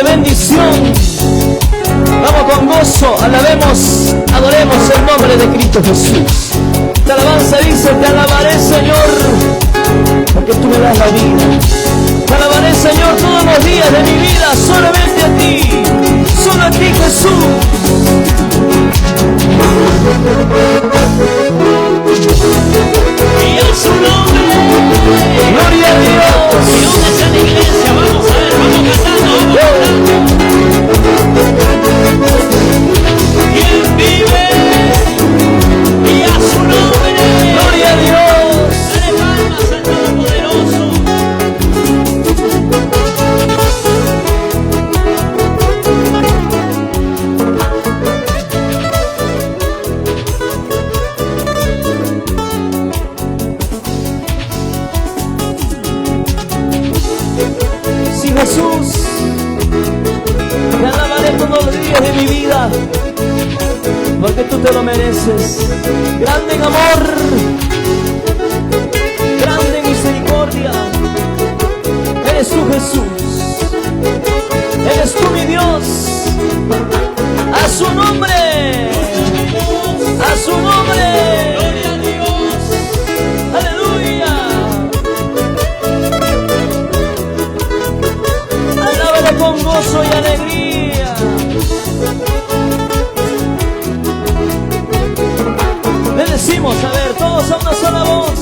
bendición. Vamos con gozo, alabemos, adoremos el nombre de Cristo Jesús. La alabanza dice: te alabaré, Señor, porque tú me das la vida. Te alabaré, Señor, todos los días de mi vida, solamente a ti, solo a ti, Jesús. Y a su nombre, gloria a Dios. ¿Y dónde está la iglesia? Vamos a ver, vamos cantando, ¿quién vive? Y a su nombre, gloria a Dios. Dale palmas al Todopoderoso. Sí, Jesús, te alabaré todos los días de mi vida, porque tú te lo mereces. Grande en amor, grande en misericordia, eres tú, Jesús, eres tú, mi Dios. A su nombre, a su nombre, gloria a Dios, aleluya. Alábale con gozo y alegría. Le decimos, a ver, todos a una sola voz: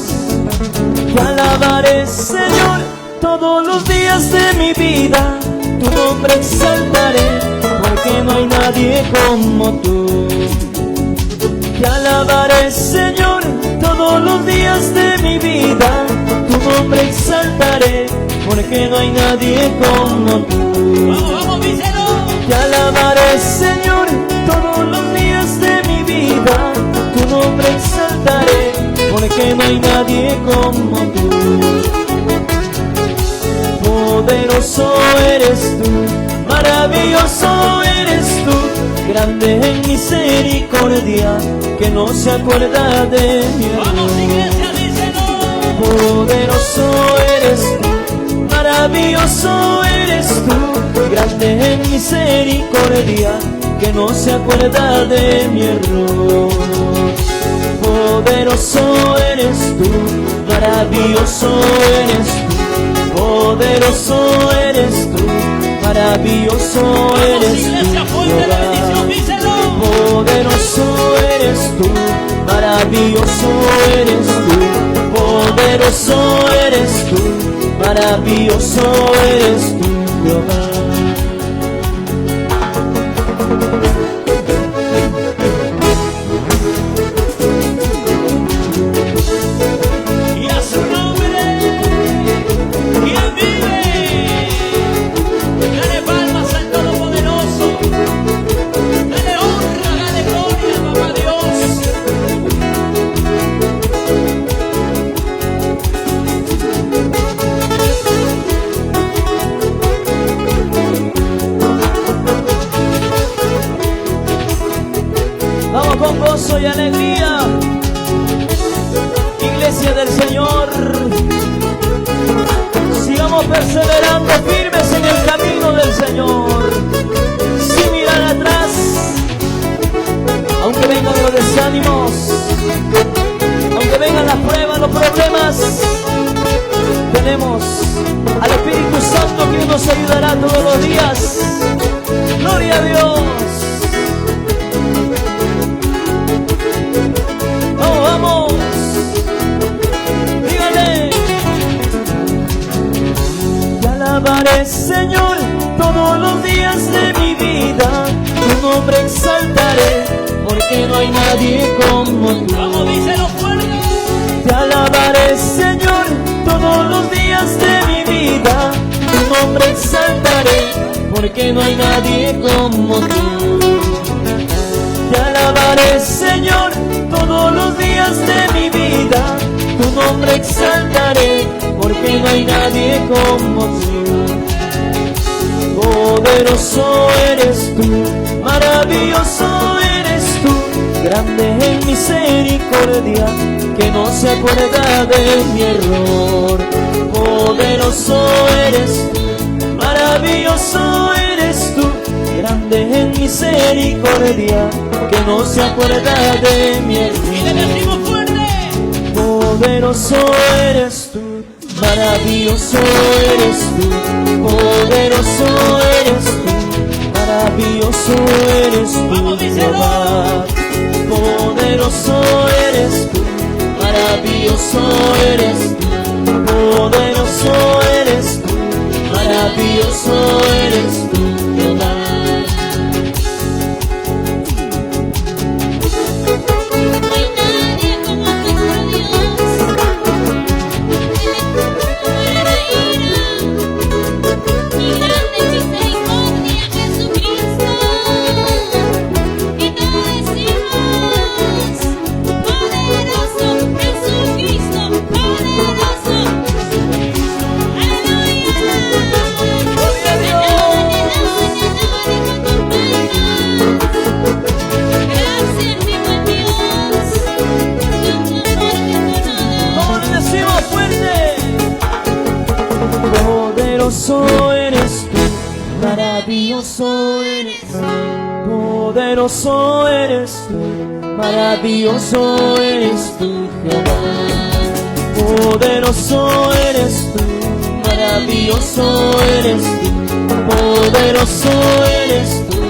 te alabaré, Señor, todos los días de mi vida. Tu nombre exaltaré, porque no hay nadie como tú. Te alabaré, Señor, todos los días de mi vida. Tu nombre exaltaré, porque no hay nadie como tú. Vamos, vamos, díselo. Te alabaré, Señor, todos los días de mi vida. Tu nombre exaltaré, porque no hay nadie como tú. Poderoso eres tú, maravilloso eres tú, grande en misericordia, que no se acuerda de mí. Vamos, iglesia, díselo. Poderoso eres tú, maravilloso eres tú, grande en misericordia, que no se acuerda de mi error. Poderoso eres tú, maravilloso eres tú, poderoso eres tú, maravilloso eres tú. Poderoso eres tú, maravilloso eres tú, poderoso eres tú, maravilloso eres tú, Jehová. Con gozo y alegría, iglesia del Señor, sigamos perseverando firmes en el camino del Señor, sin mirar atrás, aunque vengan los desánimos, aunque vengan las pruebas, los problemas. Tenemos al Espíritu Santo que nos ayudará todos los días. Gloria a Dios. Vamos, dígale. Te alabaré, Señor, todos los días de mi vida. Tu nombre exaltaré, porque no hay nadie como tú. Vamos, díselo fuerte. Te alabaré, Señor, todos los días de mi vida. Tu nombre exaltaré, porque no hay nadie como tú. Te alabaré, Señor, todos los días de mi vida. Tu nombre exaltaré, porque no hay nadie como tú. Poderoso eres tú, maravilloso eres tú, grande en misericordia, que no se acuerda de mi error. Poderoso eres tú, maravilloso eres grande en misericordia, que no se acuerda de mi Y le decimos fuerte. Poderoso eres tú, maravilloso eres tú, poderoso eres tú, maravilloso eres tú, Vamos, díselo. Jehová. Poderoso eres tú, maravilloso eres tú, poderoso eres tú, maravilloso eres tú, Jehová. Poderoso eres tú, maravilloso eres tú, poderoso eres tú, maravilloso eres tú, Jehová. Poderoso eres tú, maravilloso eres tú, poderoso eres tú,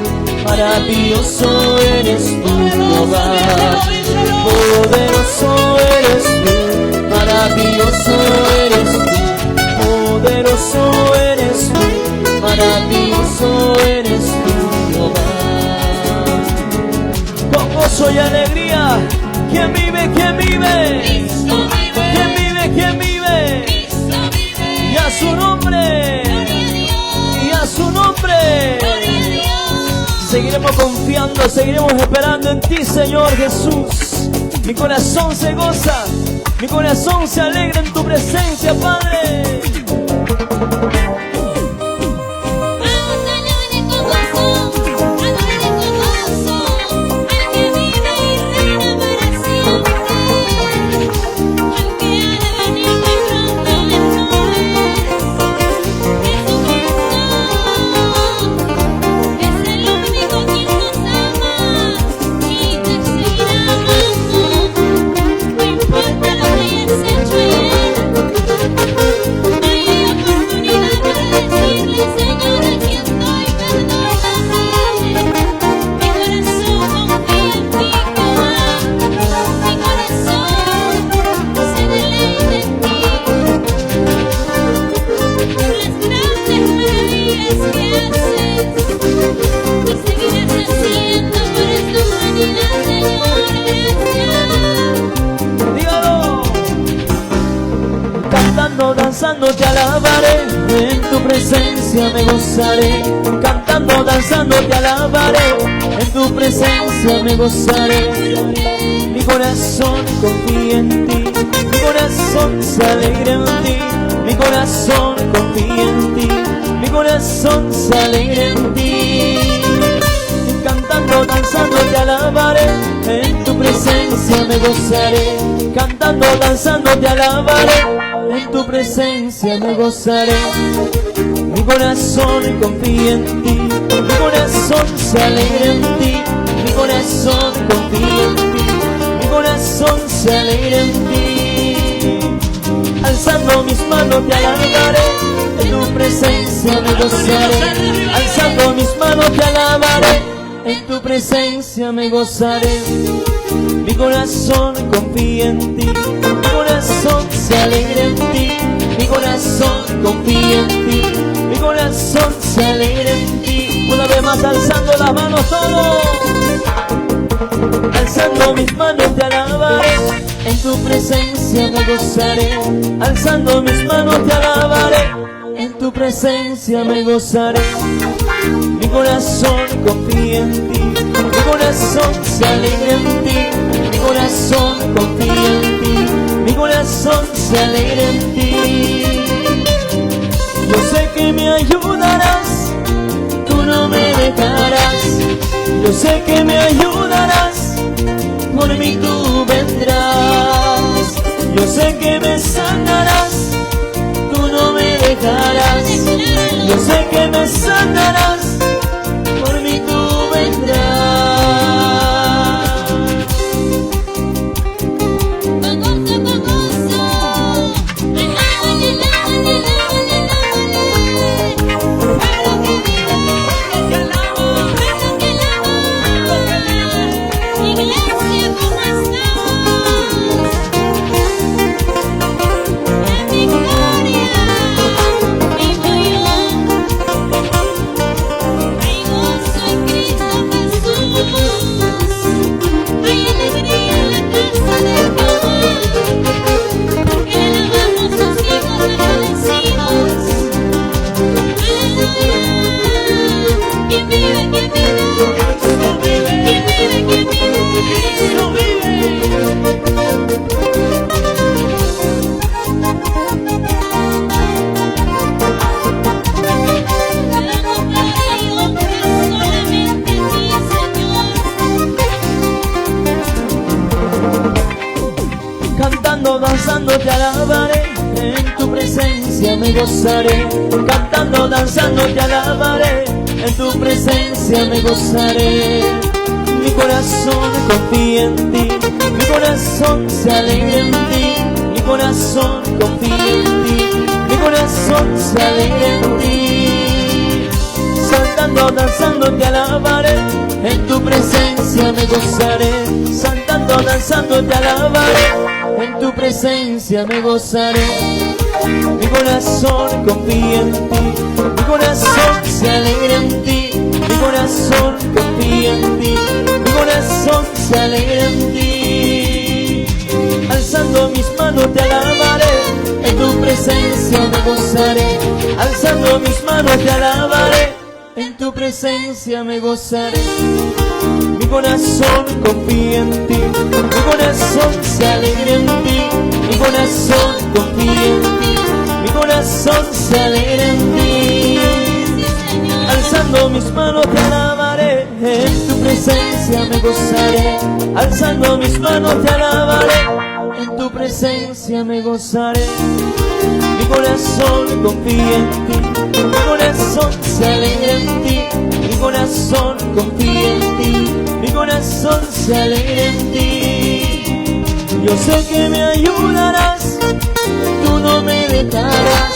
maravilloso eres tú, Jehová. Poderoso eres tú, maravilloso eres tú, poderoso eres tú, maravilloso eres tú, Jehová. Con gozo y alegría, ¿quién vive? ¿Quién vive? Cristo vive. ¿Quién vive? ¿Quién vive? Cristo vive. Y a su nombre, Gloria a Dios. y a su nombre. Gloria a Dios. Seguiremos confiando, seguiremos esperando en ti, Señor Jesús. Mi corazón se goza, mi corazón se alegra en tu presencia, Padre. Vamos, adoren con gozo, adoren con gozo, al que vive y reina para siempre, al que ha de venir muy pronto después. Jesucristo es el único quien nos ama y te seguirá amando, no importa lo que hayas hecho ayer. Hay oportunidad para decirle, Señor, aquí estoy, perdóname. Mi corazón confía en ti, Jehová. Mi corazón se deleita en ti. Las grandes maravillas que haces, y seguirás haciendo por esta humanidad, Señor. Gracias. Dígalo. Cantando, danzando te alabaré, en tu presencia me gozaré. Cantando, danzando te alabaré, en tu presencia me gozaré. Mi corazón confía en ti, mi corazón se alegra en ti, mi corazón confía en ti, mi corazón se alegra en ti. Cantando, danzando te alabaré, en tu presencia me gozaré. Cantando, danzando te alabaré, en tu presencia me gozaré. Mi corazón confía en ti, mi corazón se alegra en ti, mi corazón confía en ti, mi corazón se alegra en ti. Alzando mis manos te alabaré, en tu presencia me gozaré. Alzando mis manos te alabaré, en tu presencia me gozaré. Mi corazón confía en ti, mi corazón se alegra en ti, mi corazón confía en ti, mi corazón se alegra en ti. Una vez más alzando las manos todos. Alzando mis manos te alabaré, en tu presencia me gozaré. Alzando mis manos te alabaré, en tu presencia me gozaré. Mi corazón confía en ti, mi corazón se alegra en ti, mi corazón confía en ti, mi corazón se alegra en ti. Yo sé que me ayudarás, tú no me dejarás. Yo sé que me ayudarás, por mí tú vendrás. Yo sé que me sanarás, tú no me dejarás. Yo sé que me sanarás, por mí presencia me gozaré, cantando, danzando te alabaré, en tu presencia me gozaré. Mi corazón confía en ti, mi corazón se alegra en ti, mi corazón confía en ti, mi corazón se alegra en ti. Saltando, danzando te alabaré, en tu presencia me gozaré, saltando, danzando te alabaré, en tu presencia me gozaré. Mi corazón confía en ti, mi corazón se alegra en ti, mi corazón confía en ti, mi corazón se alegra en ti. Alzando mis manos te alabaré, en tu presencia me gozaré, alzando mis manos te alabaré, en tu presencia me gozaré. Mi corazón confía en ti, mi corazón se alegra en ti, mi corazón confía en ti, mi corazón se alegra en ti. Alzando mis manos te alabaré, en tu presencia me gozaré, alzando mis manos te alabaré, en tu presencia me gozaré. Mi corazón confía en ti, mi corazón se alegra en ti, mi corazón confía en ti, mi corazón se alegra en ti. Yo sé que me ayudarás, tú no me dejarás.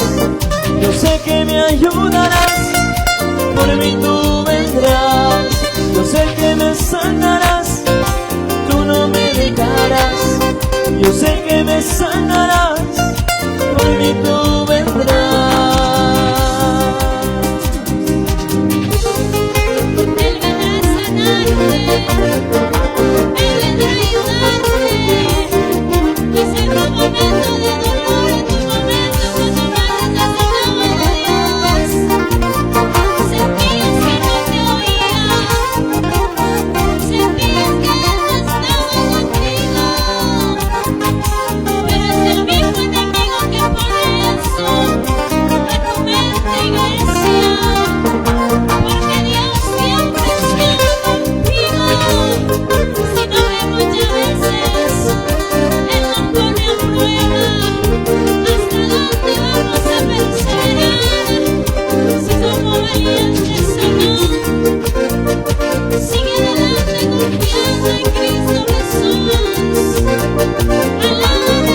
Yo sé que me ayudarás, por mí tú vendrás. Yo sé que me sanarás, tú no me dejarás. Yo sé que me sanarás, por mí tú vendrás. Él vendrá a sanarte, Él vendrá a ayudarte. Es el momento de dolor, es tu momento cuando vas a Dios. Sentías que no te oía, sentías que Él no estaba contigo, pero es el mismo enemigo que pone eso en mente, iglesia, porque Dios siempre está contigo. Si no ves muchas veces, Él nos pone a prueba. ¿Hasta dónde vamos a perseverar? Si somos valientes o no. Sigue adelante confiando en Cristo Jesús. Alábale.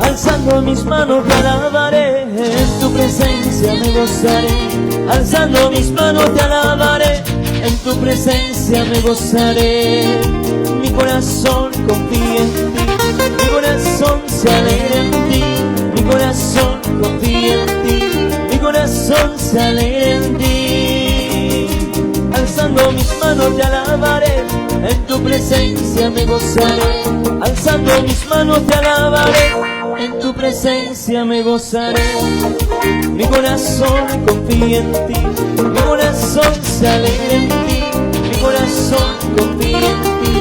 Alzando mis manos te alabaré, en tu presencia me gozaré, alzando mis manos te alabaré, en tu presencia me gozaré. Mi corazón confía en ti, mi corazón se alegra en ti, mi corazón confía en ti, mi corazón se alegra en ti. Alzando mis manos te alabaré, en tu presencia me gozaré, alzando mis manos te alabaré, en tu presencia me gozaré. Mi corazón confía en ti, mi corazón se alegra en ti, mi corazón confía en ti,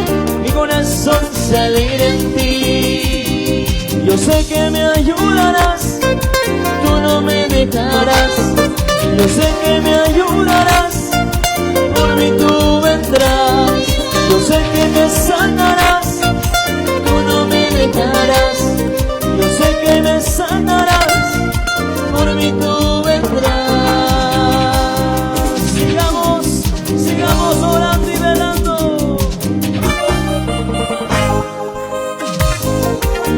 mi corazón se alegra en ti. Yo sé que me ayudarás, tú no me dejarás. Yo sé que me ayudarás, por mí tú vendrás. Yo sé que me sanarás, tú no me dejarás. Yo sé que me sanarás, por mí tú vendrás. Sigamos, sigamos orando y velando.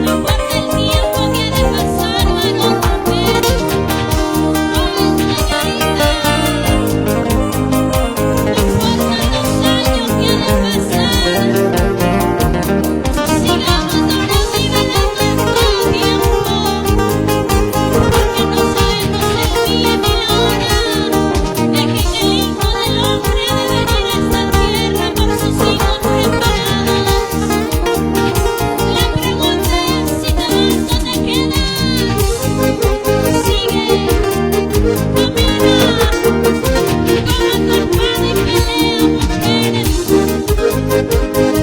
No importa el tiempo que ha de pasar, varón, mujer, joven, señorita. No importa los años que ha de pasar. Sigamos orando y velando en todo tiempo, porque no sabemos el día ni la hora de que el Hijo del Hombre debe venir a esta tierra por sus hijos preparados. La pregunta es si te vas o te quedas. Sigue, camina, corre tu espada y pelea, mujeres,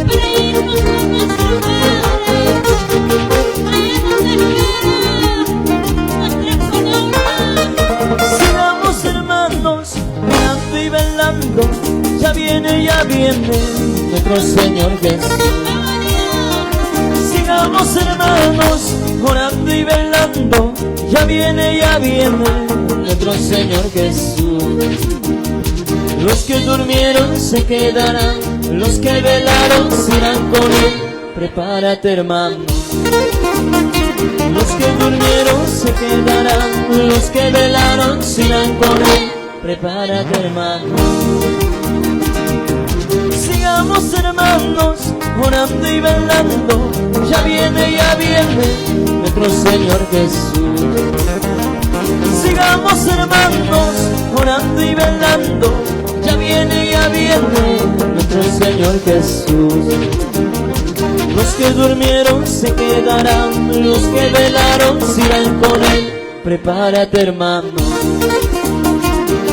para irnos con nuestro Padre, para dejar nuestra corona. Sigamos hermanos, orando y velando. Ya viene nuestro Señor Jesús. Sigamos hermanos, orando velando, ya viene nuestro Señor Jesús. Los que durmieron se quedarán, los que velaron se irán con Él. Prepárate, hermano. Los que durmieron se quedarán, los que velaron se irán con Él. Prepárate, hermano. Sigamos, hermanos, orando y velando, ya viene nuestro Señor Jesús. Sigamos, hermanos, orando y velando, ya viene nuestro Señor Jesús. Los que durmieron se quedarán, los que velaron se irán con Él. Prepárate, hermano.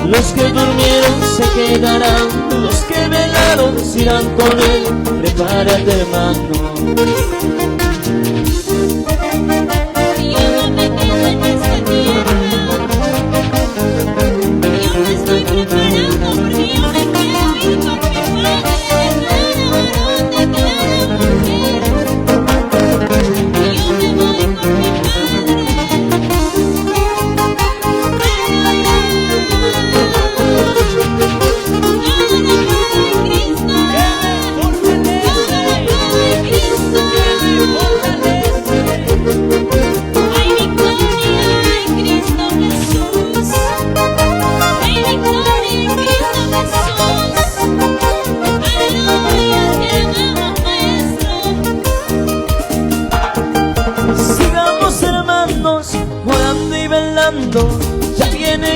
Los que durmieron se quedarán, los que velaron se irán con Él. Prepárate, hermano. Yo no me quedo en esta tierra. Yo me estoy preparando porque yo me quiero ir con mi Padre, declara varón, declara mujer. Yo me voy con mi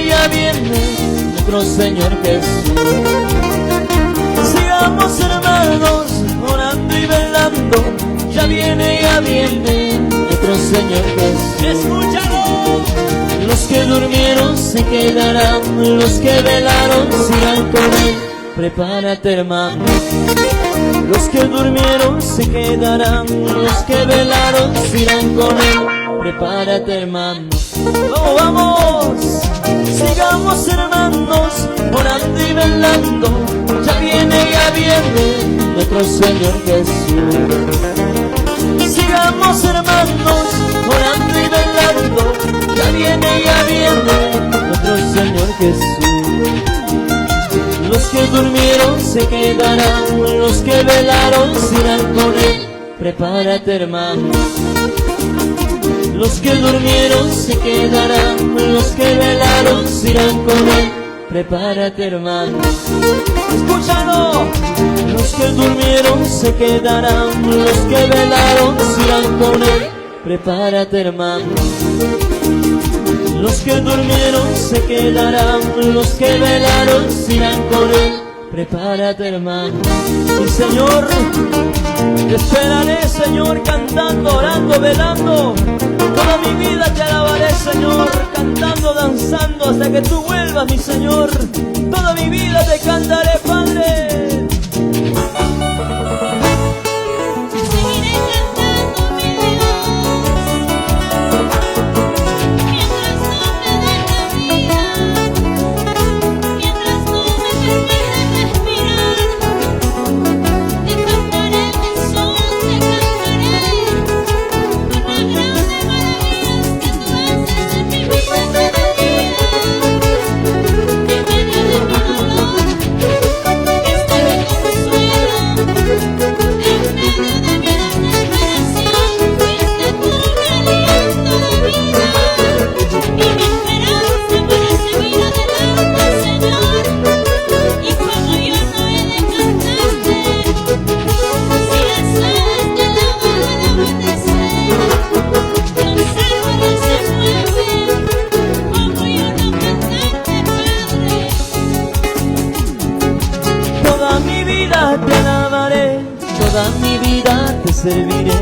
ya viene nuestro Señor Jesús. Sigamos, hermanos, orando y velando, ya viene nuestro Señor Jesús. Escúchalo. Los que durmieron se quedarán, los que velaron se irán con Él. Prepárate, hermano. Los que durmieron se quedarán, los que velaron se irán con Él. Prepárate, hermano. ¡Vamos, vamos! Sigamos, hermanos, orando y velando, ya viene nuestro Señor Jesús. Sigamos, hermanos, orando y velando, ya viene nuestro Señor Jesús. Los que durmieron se quedarán, los que velaron se irán con Él. Prepárate, hermano. Los que durmieron se quedarán, los que velaron se irán con Él. Prepárate, hermano. Escúchalo. Los que durmieron se quedarán, los que velaron se irán con Él. Prepárate, hermano. Los que durmieron se quedarán, los que velaron se irán con Él. Prepárate, hermano. Y Señor, te esperaré, Señor, cantando, orando, velando. Toda mi vida te alabaré, Señor, cantando, danzando, hasta que tú vuelvas, mi Señor. Toda mi vida te cantaré, Padre. Seguiré cantando, mi Dios, mientras no me des la vida, mientras no me permitas respirar. Te cantaré, Jesús, te cantaré por las grandes maravillas que tú haces en mi vida cada día. En medio de mi dolor, está mi consuelo. En medio de mi desesperación, fuiste tú mi aliento de vida y mi esperanza para seguir adelante, Señor. Y como yo no he de cantarte, si las alas del agua han de abastecer, los árboles se mueven, como yo no cantarte, Padre. Toda mi vida te alabaré, toda mi vida te serviré,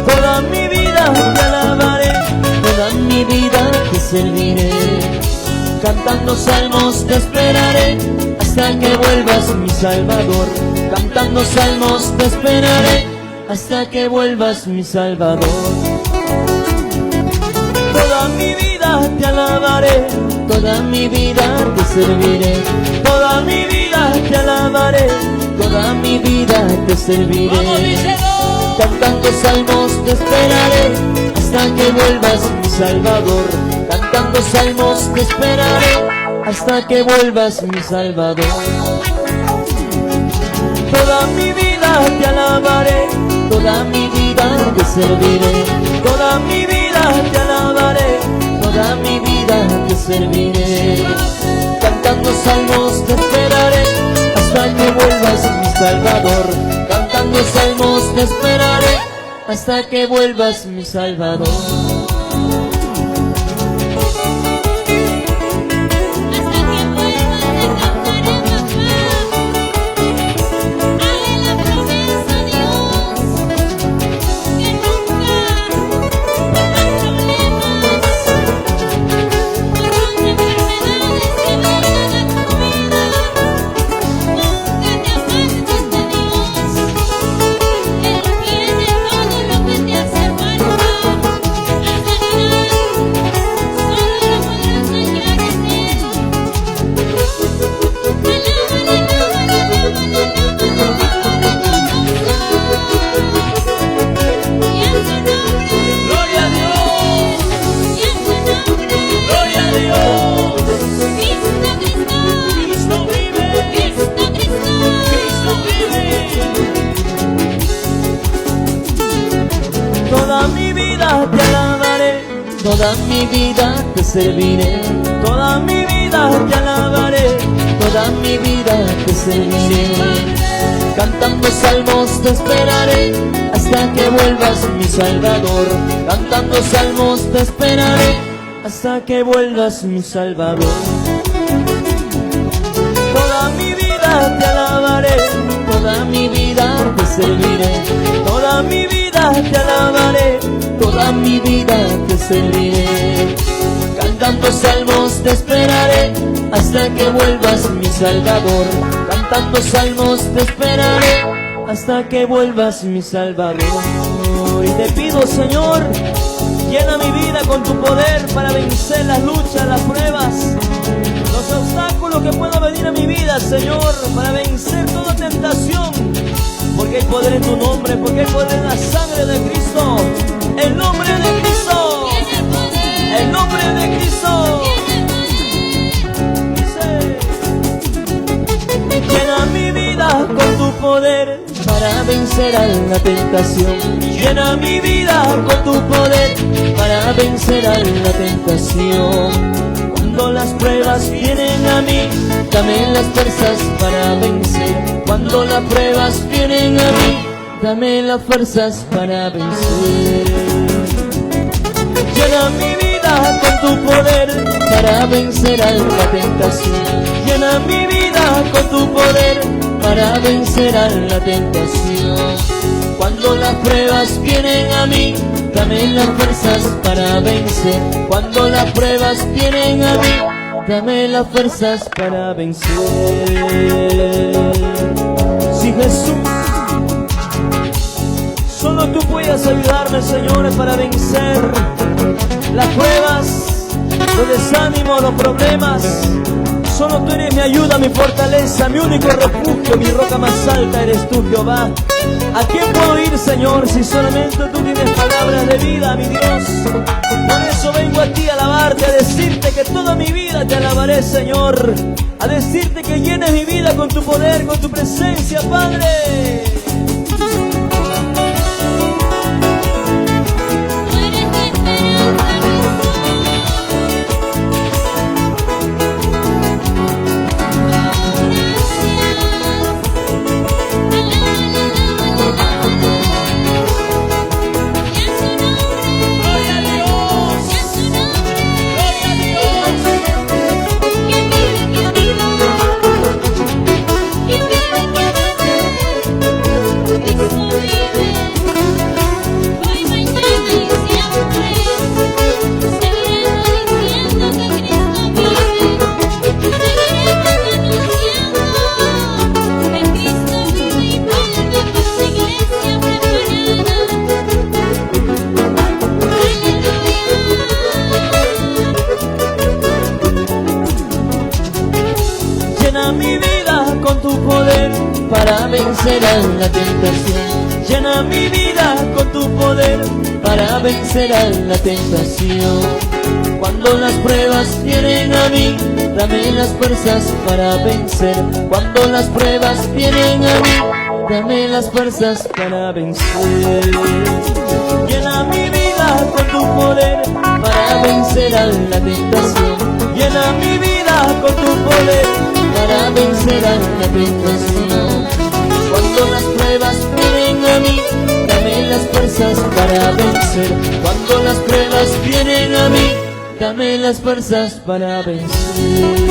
toda mi vida te alabaré, toda mi vida te serviré. Cantando salmos te esperaré, hasta que vuelvas, mi Salvador. Cantando salmos te esperaré, hasta que vuelvas, mi Salvador. Toda mi vida te alabaré, toda mi vida te serviré, toda mi vida te alabaré, toda mi vida te serviré. Cantando salmos te esperaré, hasta que vuelvas, mi Salvador. Cantando salmos te esperaré hasta que vuelvas, mi Salvador. Toda mi vida te alabaré, toda mi vida te serviré, toda mi vida te alabaré, toda mi vida te serviré. Cantando salmos te esperaré hasta que vuelvas, mi Salvador. Cantando salmos te esperaré hasta que vuelvas, mi Salvador. Toda mi vida te alabaré, toda mi vida te serviré, toda mi vida te alabaré, toda mi vida te serviré. Cantando salmos te esperaré hasta que vuelvas, mi Salvador. Cantando salmos te esperaré hasta que vuelvas, mi Salvador. Toda mi vida te alabaré, toda mi vida te serviré, toda mi vida te alabaré, toda mi vida te serviré. Cantando salmos te esperaré hasta que vuelvas, mi Salvador. Cantando salmos te esperaré hasta que vuelvas, mi Salvador. Y te pido, Señor, llena mi vida con tu poder para vencer las luchas, las pruebas, los obstáculos que puedan venir a mi vida, Señor, para vencer toda tentación. Porque hay poder en tu nombre, porque hay poder en la sangre de Cristo. El nombre de Cristo, el nombre de Cristo. Llena mi vida con tu poder para vencer a la tentación. Llena mi vida con tu poder para vencer a la tentación. Cuando las pruebas vienen a mí, dame las fuerzas para vencer. Cuando las pruebas vienen a mí, dame las fuerzas para vencer. Llena mi vida con tu poder para vencer a la tentación. Llena mi vida con tu poder para vencer a la tentación. Cuando las pruebas vienen a mí, dame las fuerzas para vencer. Cuando las pruebas vienen a mí, dame las fuerzas para vencer. Sí, Jesús, solo tú puedes ayudarme, Señor, para vencer las pruebas, los desánimos, los problemas. Solo tú eres mi ayuda, mi fortaleza, mi único refugio, mi roca más alta eres tú, Jehová. ¿A quién puedo ir, Señor, si solamente tú tienes palabras de vida, mi Dios? Por eso vengo a ti a alabarte, a decirte que toda mi vida te alabaré, Señor. A decirte que llenes mi vida con tu poder, con tu presencia, Padre. Llena mi vida con tu poder para vencer a la tentación. Llena mi vida con tu poder para vencer a la tentación. Cuando las pruebas vienen a mí, dame las fuerzas para vencer. Cuando las pruebas vienen a mí, dame las fuerzas para vencer. Llena mi vida con tu poder para vencer a la tentación. Llena mi vida con tu poder para vencer a la tentación. Cuando las pruebas vienen a mí, dame las fuerzas para vencer. Cuando las pruebas vienen a mí, dame las fuerzas para vencer.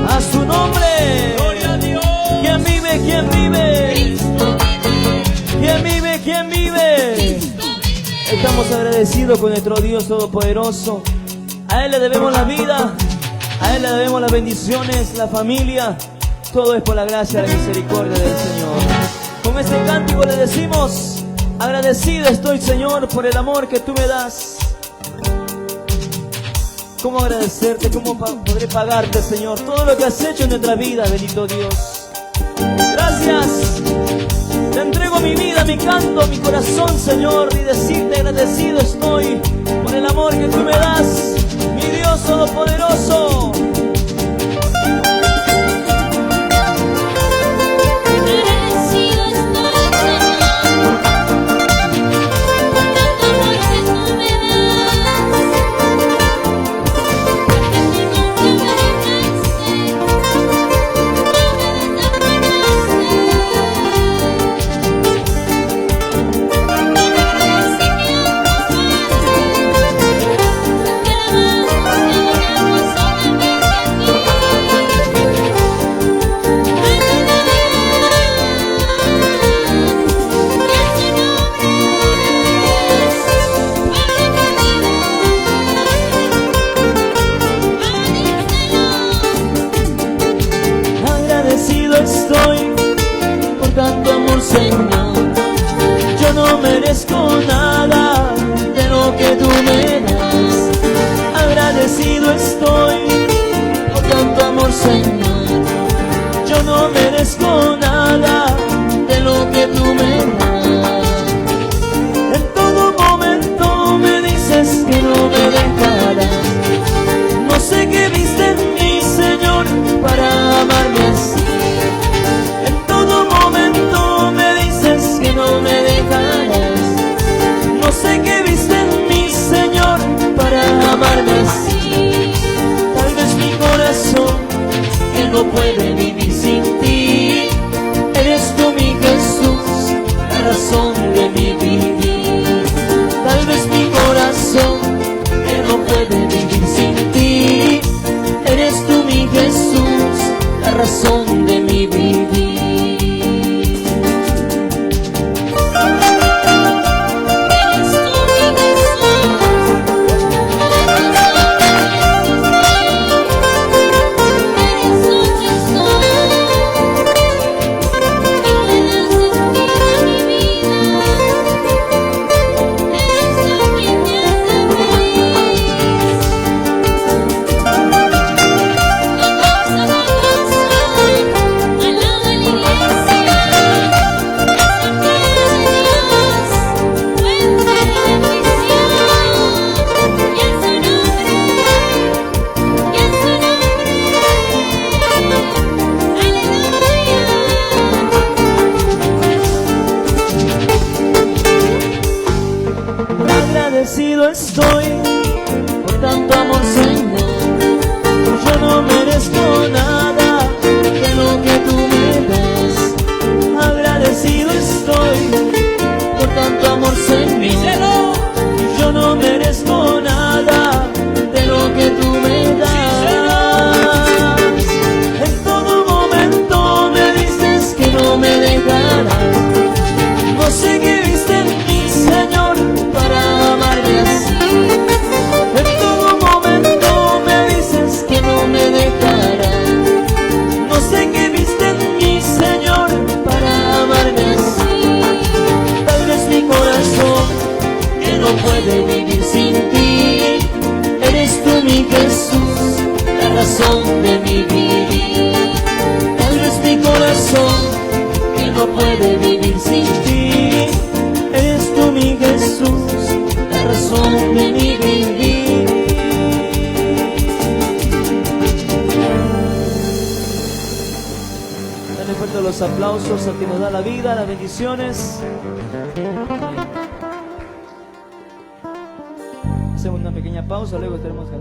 A su nombre, gloria a Dios. ¿Quién vive? ¿Quién vive? Cristo vive. ¿Quién vive? ¿Quién vive? Cristo vive. Estamos agradecidos con nuestro Dios Todopoderoso. A Él le debemos la vida, a Él le debemos las bendiciones, la familia. Todo es por la gracia y la misericordia del Señor. Con este cántico le decimos: agradecido estoy, Señor, por el amor que tú me das. ¿Cómo agradecerte? ¿Cómo podré pagarte, Señor, todo lo que has hecho en nuestra vida, bendito Dios? Gracias. Te entrego mi vida, mi canto, mi corazón, Señor, y decirte agradecido estoy por el amor que tú me das, mi Dios Todopoderoso. Agradecido estoy, Señor, por tanto amor que tú me das, porque tu nunca me dejaste, no me Agradecido estoy por tanto amor, Señor. Yo no merezco nada de lo que tú me das. Agradecido estoy por tanto amor, Señor. Yo no merezco nada de lo que tú me das. En todo momento me dices que no me dejarás. No sé qué viste en mí, Señor, para amarme así. En todo momento me dices que no me dejarás. No sé qué viste en mí, Señor, para amarme así. Tal vez mi corazón, que no puede vivir sin ti. Eres tú, mi Jesús, la razón de mi vivir. Tal vez mi corazón, que no puede vivir sin ti. Eres tú, mi Jesús, la razón de mi vivir. Eres tú, mi Jesús, eres un Jesús, que le das sentido a mi vida. Eres tú quien me hace feliz. Agradecido estoy por tanto amor, Señor. Yo no merezco nada de lo que tú me das. Agradecido estoy por tanto amor, Señor. Yo no merezco nada de lo que tú me das. En todo momento me dices que no me dejarás. No sé qué viste en mí, Señor, para amarme así. En todo momento me dices que no me dejarás. No sé qué viste en mí, Señor, para amarme así. Tal vez mi corazón, que no puede vivir sin ti. Eres tú, mi Jesús, la razón de mi vivir. Tal vez mi corazón, que no puede vivir sin ti. los aplausos a quien nos da la vida, las bendiciones. Hacemos una pequeña pausa, luego tenemos que